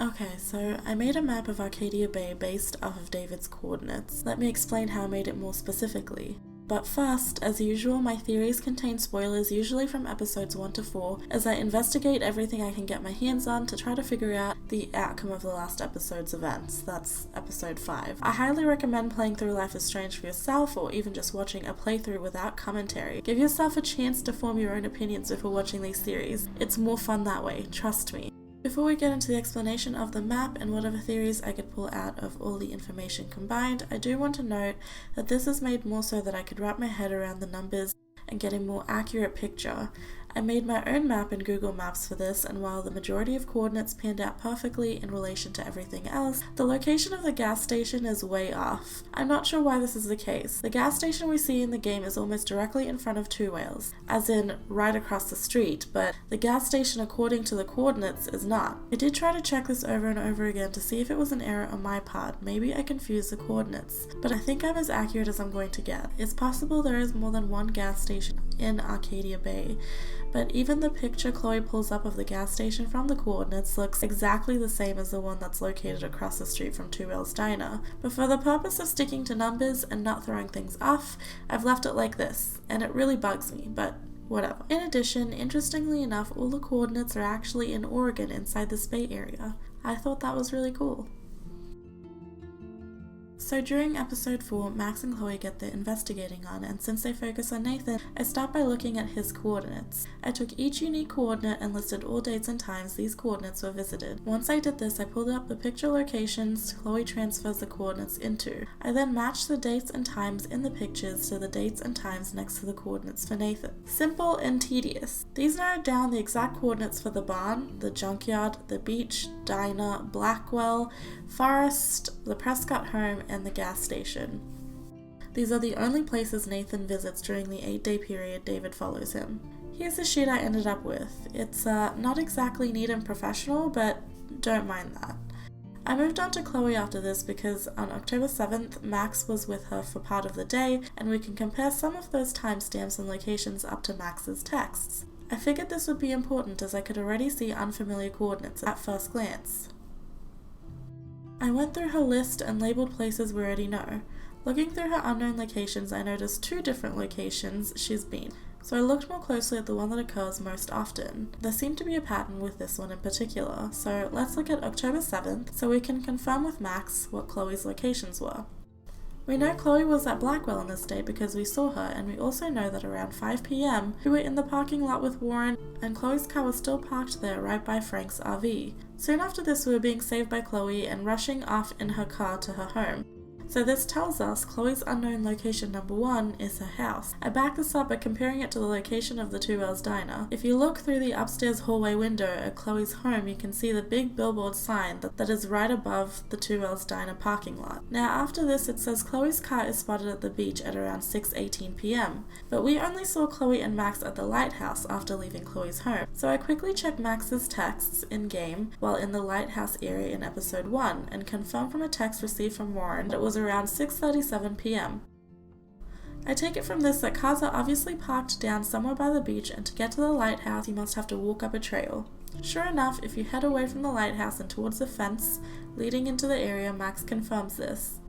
Okay, so I made a map of Arcadia Bay based off of David's coordinates. Let me explain how I made it more specifically. But first, as usual, my theories contain spoilers, usually from episodes 1 to 4, as I investigate everything I can get my hands on to try to figure out the outcome of the last episode's events. That's episode 5. I highly recommend playing through Life is Strange for yourself, or even just watching a playthrough without commentary. Give yourself a chance to form your own opinions before watching these series. It's more fun that way, trust me. Before we get into the explanation of the map and whatever theories I could pull out of all the information combined, I do want to note that this is made more so that I could wrap my head around the numbers and get a more accurate picture. I made my own map in Google Maps for this, and while the majority of coordinates panned out perfectly in relation to everything else, the location of the gas station is way off. I'm not sure why this is the case. The gas station we see in the game is almost directly in front of Two Whales, as in right across the street, but the gas station according to the coordinates is not. I did try to check this over and over again to see if it was an error on my part. Maybe I confused the coordinates, but I think I'm as accurate as I'm going to get. It's possible there is more than one gas station in Arcadia Bay, but even the picture Chloe pulls up of the gas station from the coordinates looks exactly the same as the one that's located across the street from Two Whales Diner. But for the purpose of sticking to numbers and not throwing things off, I've left it like this, and it really bugs me, but whatever. In addition, interestingly enough, all the coordinates are actually in Oregon inside this Bay Area. I thought that was really cool. So during episode 4, Max and Chloe get their investigating on, and since they focus on Nathan, I start by looking at his coordinates. I took each unique coordinate and listed all dates and times these coordinates were visited. Once I did this, I pulled up the picture locations Chloe transfers the coordinates into. I then matched the dates and times in the pictures to the dates and times next to the coordinates for Nathan. Simple and tedious. These narrowed down the exact coordinates for the barn, the junkyard, the beach, diner, Blackwell, forest, the Prescott home, and the gas station. These are the only places Nathan visits during the 8-day period David follows him. Here's the sheet I ended up with. It's not exactly neat and professional, but don't mind that. I moved on to Chloe after this because on October 7th, Max was with her for part of the day, and we can compare some of those timestamps and locations up to Max's texts. I figured this would be important as I could already see unfamiliar coordinates at first glance. I went through her list and labeled places we already know. Looking through her unknown locations, I noticed 2 different locations she's been, so I looked more closely at the one that occurs most often. There seemed to be a pattern with this one in particular, so let's look at October 7th so we can confirm with Max what Chloe's locations were. We know Chloe was at Blackwell on this date because we saw her, and we also know that around 5 p.m. we were in the parking lot with Warren, and Chloe's car was still parked there right by Frank's RV. Soon after this, we were being saved by Chloe and rushing off in her car to her home. So this tells us Chloe's unknown location number 1 is her house. I backed this up by comparing it to the location of the Two Whales Diner. If you look through the upstairs hallway window at Chloe's home, you can see the big billboard sign that is right above the Two Whales Diner parking lot. Now after this, it says Chloe's car is spotted at the beach at around 6:18 p.m. But we only saw Chloe and Max at the lighthouse after leaving Chloe's home. So I quickly checked Max's texts in-game while in the lighthouse area in episode 1 and confirmed from a text received from Warren that it was around 6:37 p.m. I take it from this that cars are obviously parked down somewhere by the beach, and to get to the lighthouse you must have to walk up a trail. Sure enough, if you head away from the lighthouse and towards the fence leading into the area, Max confirms this.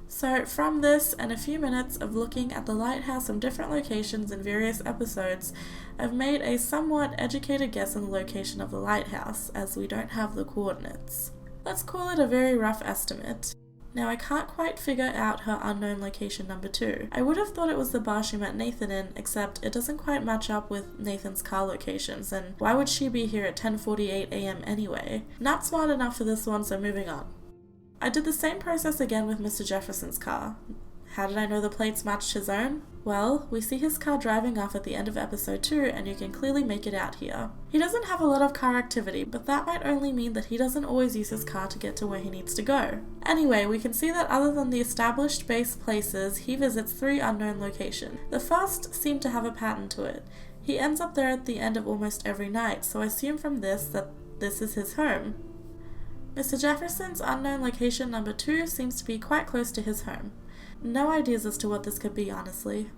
So from this and a few minutes of looking at the lighthouse from different locations in various episodes, I've made a somewhat educated guess on the location of the lighthouse, as we don't have the coordinates. Let's call it a very rough estimate. Now I can't quite figure out her unknown location number 2. I would have thought it was the bar she met Nathan in, except it doesn't quite match up with Nathan's car locations, and why would she be here at 10:48 a.m. anyway? Not smart enough for this one, so moving on. I did the same process again with Mr. Jefferson's car. How did I know the plates matched his own? Well, we see his car driving off at the end of episode 2, and you can clearly make it out here. He doesn't have a lot of car activity, but that might only mean that he doesn't always use his car to get to where he needs to go. Anyway, we can see that other than the established base places, he visits 3 unknown locations. The first seemed to have a pattern to it. He ends up there at the end of almost every night, so I assume from this that this is his home. Mr. Jefferson's unknown location number 2 seems to be quite close to his home. No ideas as to what this could be, honestly.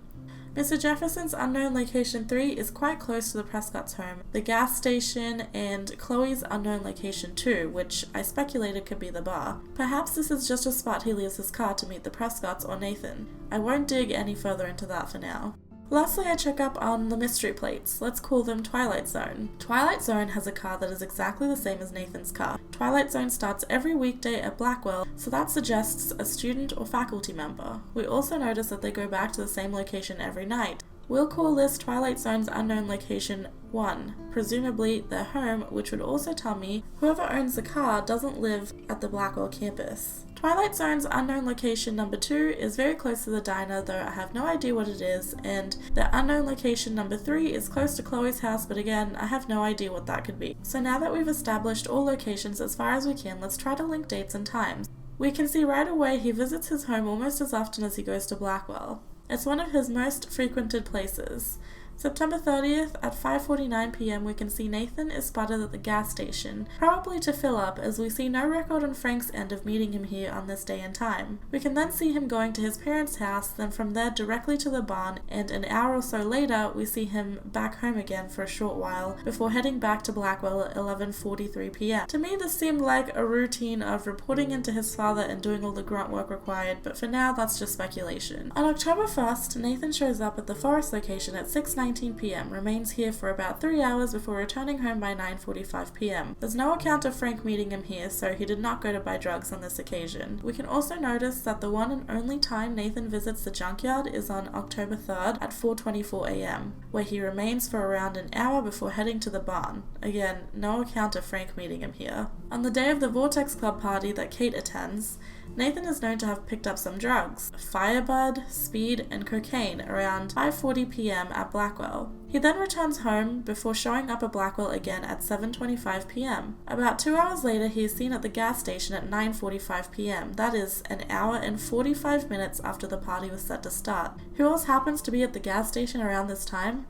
Mr. Jefferson's unknown location 3 is quite close to the Prescott's home, the gas station, and Chloe's unknown location 2, which I speculated could be the bar. Perhaps this is just a spot he leaves his car to meet the Prescotts or Nathan. I won't dig any further into that for now. Lastly, I check up on the mystery plates. Let's call them Twilight Zone. Twilight Zone has a car that is exactly the same as Nathan's car. Twilight Zone starts every weekday at Blackwell, so that suggests a student or faculty member. We also notice that they go back to the same location every night. We'll call this Twilight Zone's unknown location 1, presumably their home, which would also tell me whoever owns the car doesn't live at the Blackwell campus. Twilight Zone's unknown location number 2 is very close to the diner, though I have no idea what it is, and the unknown location number 3 is close to Chloe's house, but again, I have no idea what that could be. So now that we've established all locations as far as we can, let's try to link dates and times. We can see right away he visits his home almost as often as he goes to Blackwell. It's one of his most frequented places. September 30th at 5:49 p.m. we can see Nathan is spotted at the gas station, probably to fill up, as we see no record on Frank's end of meeting him here on this day and time. We can then see him going to his parents' house, then from there directly to the barn, and an hour or so later we see him back home again for a short while before heading back to Blackwell at 11:43 p.m. To me this seemed like a routine of reporting into his father and doing all the grunt work required, but for now that's just speculation. On October 1st, Nathan shows up at the Forest location at 6:19 p.m., remains here for about 3 hours before returning home by 9:45 p.m. There's no account of Frank meeting him here, so he did not go to buy drugs on this occasion. We can also notice that the one and only time Nathan visits the junkyard is on October 3rd at 4:24 a.m., where he remains for around an hour before heading to the barn. Again, no account of Frank meeting him here. On the day of the Vortex Club party that Kate attends, Nathan is known to have picked up some drugs, firebud, speed, and cocaine around 5:40 p.m. at Blackwell. He then returns home before showing up at Blackwell again at 7:25 p.m. About 2 hours later, he is seen at the gas station at 9:45 p.m. That is an hour and 45 minutes after the party was set to start. Who else happens to be at the gas station around this time?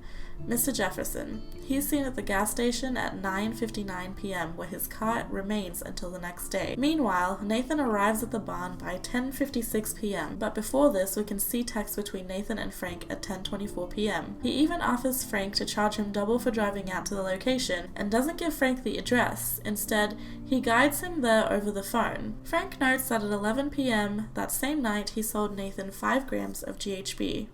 Mr. Jefferson. He is seen at the gas station at 9:59 p.m. where his car remains until the next day. Meanwhile, Nathan arrives at the barn by 10:56 p.m. but before this we can see text between Nathan and Frank at 10:24 p.m. He even offers Frank to charge him double for driving out to the location and doesn't give Frank the address. Instead, he guides him there over the phone. Frank notes that at 11 p.m. that same night he sold Nathan 5 grams of GHB.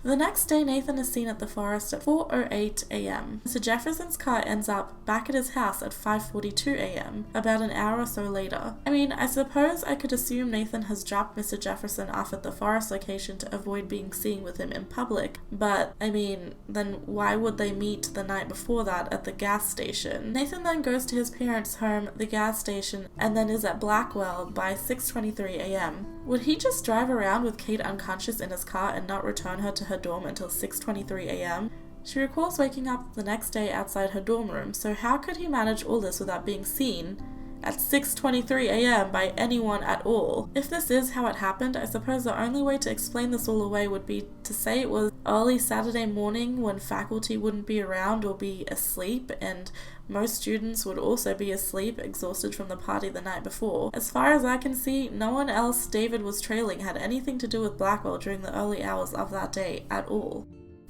The next day, Nathan is seen at the Forest at 4:08 a.m. Mr. Jefferson's car ends up back at his house at 5:42 a.m., about an hour or so later. I mean, I suppose I could assume Nathan has dropped Mr. Jefferson off at the Forest location to avoid being seen with him in public, but, I mean, then why would they meet the night before that at the gas station? Nathan then goes to his parents' home, the gas station, and then is at Blackwell by 6:23 a.m. Would he just drive around with Kate unconscious in his car and not return her to her dorm until 6:23 a.m.? She recalls waking up the next day outside her dorm room, so how could he manage all this without being seen at 6:23 a.m. by anyone at all? If this is how it happened, I suppose the only way to explain this all away would be to say it was early Saturday morning when faculty wouldn't be around or be asleep, and most students would also be asleep, exhausted from the party the night before. As far as I can see, no one else David was trailing had anything to do with Blackwell during the early hours of that day at all.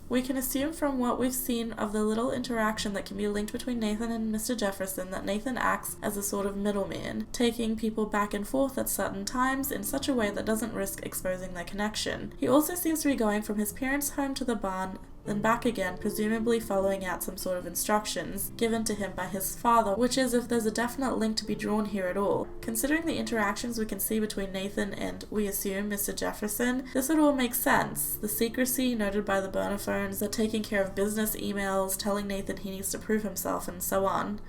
We can assume from what we've seen of the little interaction that can be linked between Nathan and Mr. Jefferson that Nathan acts as a sort of middleman, taking people back and forth at certain times in such a way that doesn't risk exposing their connection. He also seems to be going from his parents' home to the barn, then back again, presumably following out some sort of instructions given to him by his father, which is if there's a definite link to be drawn here at all. Considering the interactions we can see between Nathan and, we assume, Mr. Jefferson, this would all make sense. The secrecy noted by the burner phones, the taking care of business emails, telling Nathan he needs to prove himself, and so on.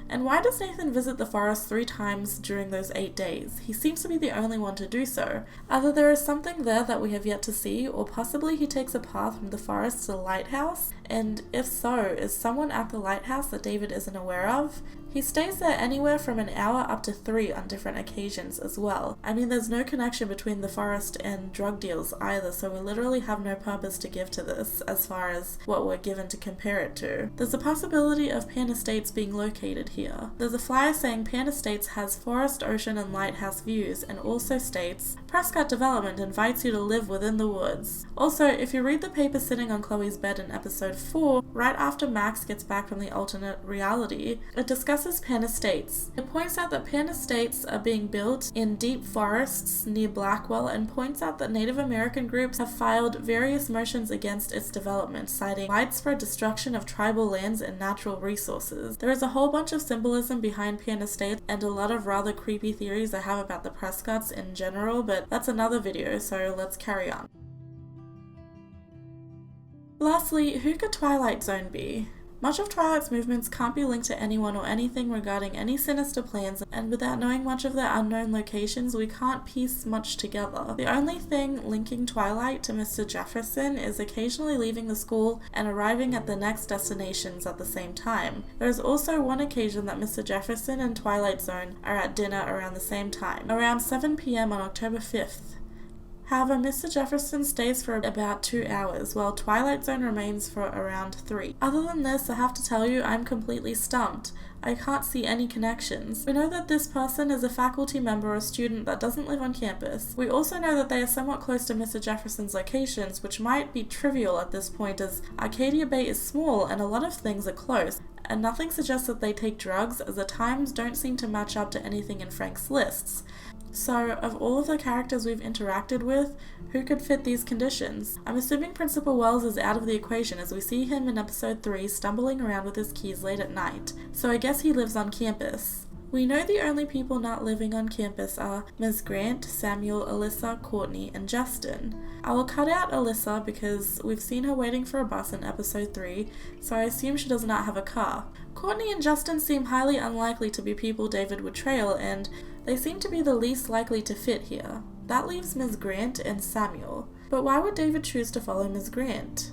And why does Nathan visit the forest 3 times during those 8 days? He seems to be the only one to do so. Either there is something there that we have yet to see, or possibly he takes a path from the forest to the lighthouse, and if so, is someone at the lighthouse that David isn't aware of? He stays there anywhere from an hour up to 3 on different occasions as well. I mean, there's no connection between the forest and drug deals either, so we literally have no purpose to give to this as far as what we're given to compare it to. There's a possibility of Pan Estates being located here. There's a flyer saying Pan Estates has forest, ocean, and lighthouse views, and also states, Prescott Development invites you to live within the woods. Also, if you read the paper sitting on Chloe's bed in episode 4, right after Max gets back from the alternate reality, it discusses Pan Estates. It points out that Pan Estates are being built in deep forests near Blackwell and points out that Native American groups have filed various motions against its development, citing widespread destruction of tribal lands and natural resources. There is a whole bunch of symbolism behind Pan Estates and a lot of rather creepy theories I have about the Prescotts in general, but that's another video, so let's carry on. Lastly, who could Twilight Zone be? Much of Twilight's movements can't be linked to anyone or anything regarding any sinister plans, and without knowing much of their unknown locations, we can't piece much together. The only thing linking Twilight to Mr. Jefferson is occasionally leaving the school and arriving at the next destinations at the same time. There is also one occasion that Mr. Jefferson and Twilight Zone are at dinner around the same time, around 7 p.m. on October 5th. However, Mr. Jefferson stays for about 2 hours, while Twilight Zone remains for around 3. Other than this, I have to tell you, I'm completely stumped. I can't see any connections. We know that this person is a faculty member or student that doesn't live on campus. We also know that they are somewhat close to Mr. Jefferson's locations, which might be trivial at this point as Arcadia Bay is small and a lot of things are close, and nothing suggests that they take drugs as the times don't seem to match up to anything in Frank's lists. So, of all of the characters we've interacted with, who could fit these conditions? I'm assuming Principal Wells is out of the equation as we see him in episode 3 stumbling around with his keys late at night, so I guess he lives on campus. We know the only people not living on campus are Ms. Grant, Samuel, Alyssa, Courtney, and Justin. I will cut out Alyssa because we've seen her waiting for a bus in episode 3, so I assume she does not have a car. Courtney and Justin seem highly unlikely to be people David would trail, and they seem to be the least likely to fit here. That leaves Ms. Grant and Samuel. But why would David choose to follow Ms. Grant?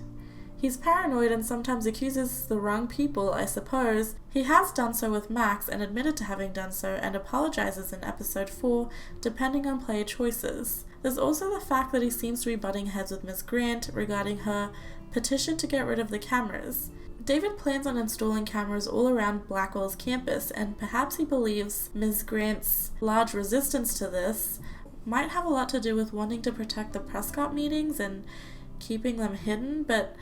He's paranoid and sometimes accuses the wrong people, I suppose. He has done so with Max and admitted to having done so and apologizes in episode 4, depending on player choices. There's also the fact that he seems to be butting heads with Ms. Grant regarding her petition to get rid of the cameras. David plans on installing cameras all around Blackwell's campus, and perhaps he believes Ms. Grant's large resistance to this might have a lot to do with wanting to protect the Prescott meetings and keeping them hidden, but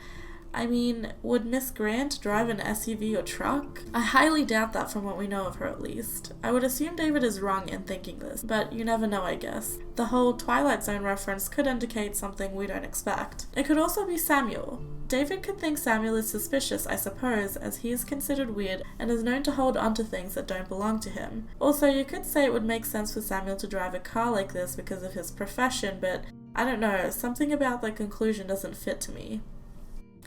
I mean, would Miss Grant drive an SUV or truck? I highly doubt that from what we know of her at least. I would assume David is wrong in thinking this, but you never know, I guess. The whole Twilight Zone reference could indicate something we don't expect. It could also be Samuel. David could think Samuel is suspicious, I suppose, as he is considered weird and is known to hold onto things that don't belong to him. Also, you could say it would make sense for Samuel to drive a car like this because of his profession, but I don't know, something about that conclusion doesn't fit to me.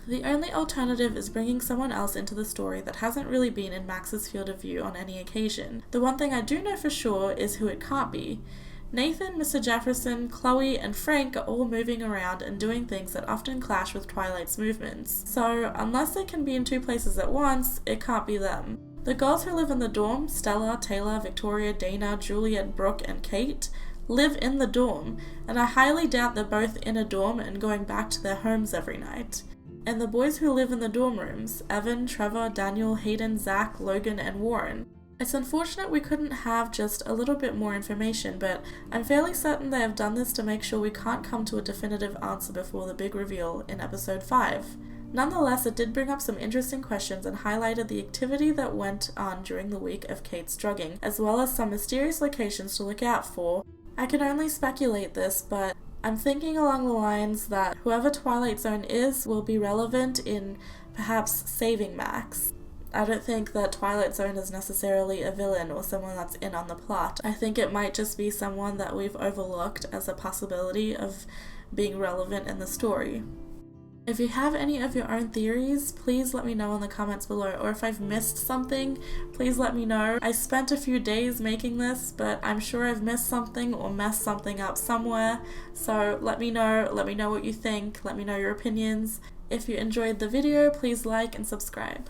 The only alternative is bringing someone else into the story that hasn't really been in Max's field of view on any occasion. The one thing I do know for sure is who it can't be. Nathan, Mr. Jefferson, Chloe, and Frank are all moving around and doing things that often clash with Twilight's movements. So, unless they can be in 2 places at once, it can't be them. The girls who live in the dorm, Stella, Taylor, Victoria, Dana, Juliet, Brooke, and Kate, live in the dorm, and I highly doubt they're both in a dorm and going back to their homes every night. And the boys who live in the dorm rooms, Evan, Trevor, Daniel, Hayden, Zach, Logan, and Warren. It's unfortunate we couldn't have just a little bit more information, but I'm fairly certain they have done this to make sure we can't come to a definitive answer before the big reveal in episode 5. Nonetheless, it did bring up some interesting questions and highlighted the activity that went on during the week of Kate's drugging, as well as some mysterious locations to look out for. I can only speculate this, but I'm thinking along the lines that whoever Twilight Zone is will be relevant in perhaps saving Max. I don't think that Twilight Zone is necessarily a villain or someone that's in on the plot. I think it might just be someone that we've overlooked as a possibility of being relevant in the story. If you have any of your own theories, please let me know in the comments below, or if I've missed something, please let me know. I spent a few days making this, but I'm sure I've missed something or messed something up somewhere, so let me know what you think, let me know your opinions. If you enjoyed the video, please like and subscribe.